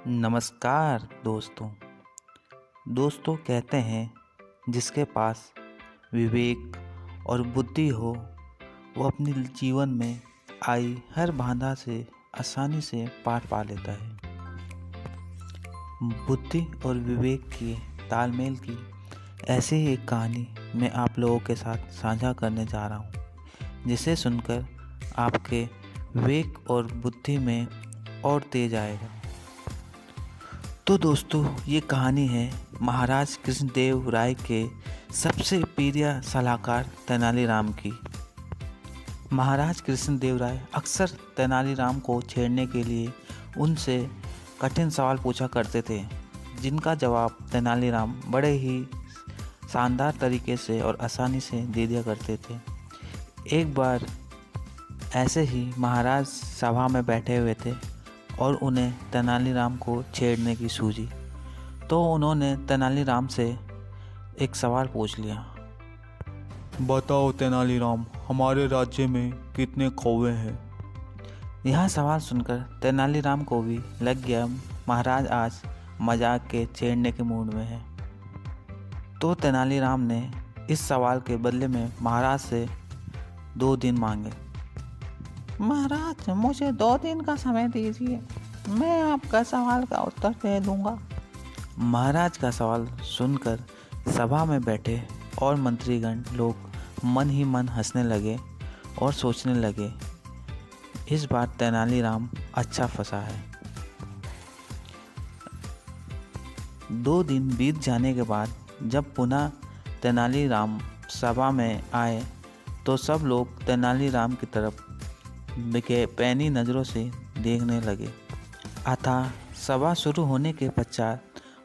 नमस्कार दोस्तों कहते हैं जिसके पास विवेक और बुद्धि हो वो अपने जीवन में आई हर बाधा से आसानी से पार पा लेता है। बुद्धि और विवेक के तालमेल की ऐसी ही एक कहानी मैं आप लोगों के साथ साझा करने जा रहा हूँ, जिसे सुनकर आपके विवेक और बुद्धि में और तेज आएगा। तो दोस्तों ये कहानी है महाराज कृष्णदेव राय के सबसे प्रिय सलाहकार तेनालीराम की। महाराज कृष्णदेव राय अक्सर तेनालीराम को छेड़ने के लिए उनसे कठिन सवाल पूछा करते थे, जिनका जवाब तेनालीराम बड़े ही शानदार तरीके से और आसानी से दे दिया करते थे। एक बार ऐसे ही महाराज सभा में बैठे हुए थे और उन्हें तेनालीराम को छेड़ने की सूझी, तो उन्होंने तेनालीराम से एक सवाल पूछ लिया। बताओ तेनालीराम, हमारे राज्य में कितने कौवे हैं? यह सवाल सुनकर तेनालीराम को भी लग गया महाराज आज मजाक के छेड़ने के मूड में है। तो तेनालीराम ने इस सवाल के बदले में महाराज से 2 दिन मांगे। महाराज मुझे 2 दिन का समय दीजिए, मैं आपका सवाल का उत्तर दे दूंगा। महाराज का सवाल सुनकर सभा में बैठे और मंत्रीगण लोग मन ही मन हंसने लगे और सोचने लगे, इस बार तेनालीराम अच्छा फंसा है। 2 दिन बीत जाने के बाद जब पुनः तेनालीराम सभा में आए तो सब लोग तेनालीराम की तरफ बेपैनी नज़रों से देखने लगे। अतः सभा शुरू होने के पश्चात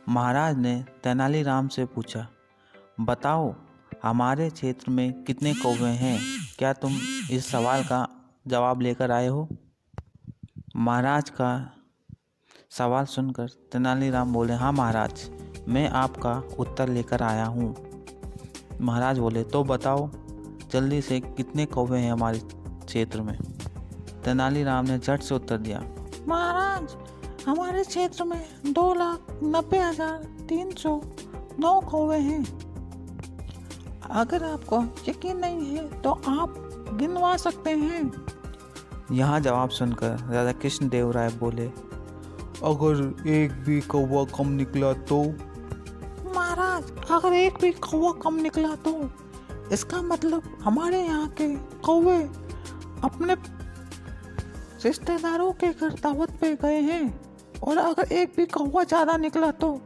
महाराज ने तेनालीराम से पूछा, बताओ हमारे क्षेत्र में कितने कौवे हैं? क्या तुम इस सवाल का जवाब लेकर आए हो? महाराज का सवाल सुनकर तेनालीराम बोले, हाँ महाराज, मैं आपका उत्तर लेकर आया हूँ। महाराज बोले, तो बताओ जल्दी से कितने कौवे हैं हमारे क्षेत्र में? तेनालीराम ने झट से उत्तर दिया, महाराज हमारे क्षेत्र में 2,90,309 कौवे हैं। अगर आपको यकीन नहीं है तो आप गिनवा सकते हैं। यहाँ जवाब सुनकर राजा कृष्णदेव राय बोले, अगर एक भी कौवा कम निकला तो? महाराज अगर एक भी कौवा कम निकला तो इसका मतलब हमारे यहाँ के कौवे अपने रिश्तेदारों के घर दावत पे गए हैं, और अगर एक भी कौवा ज़्यादा निकला तो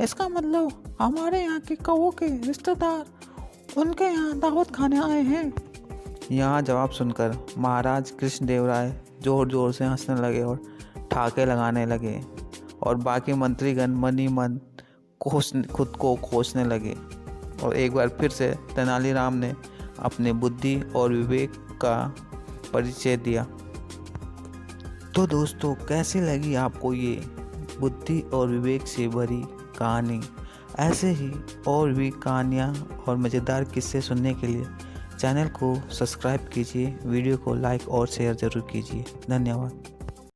इसका मतलब हमारे यहाँ के कौवों के रिश्तेदार उनके यहाँ दावत खाने आए हैं। यहाँ जवाब सुनकर महाराज कृष्णदेव राय जोर जोर से हंसने लगे और ठाके लगाने लगे, और बाकी मंत्रीगण मन ही मन खुद को कोसने लगे। और एक बार फिर से तेनालीराम ने अपनी बुद्धि और विवेक का परिचय दिया। तो दोस्तों कैसी लगी आपको ये बुद्धि और विवेक से भरी कहानी? ऐसे ही और भी कहानियाँ और मज़ेदार किस्से सुनने के लिए चैनल को सब्सक्राइब कीजिए, वीडियो को लाइक और शेयर ज़रूर कीजिए। धन्यवाद।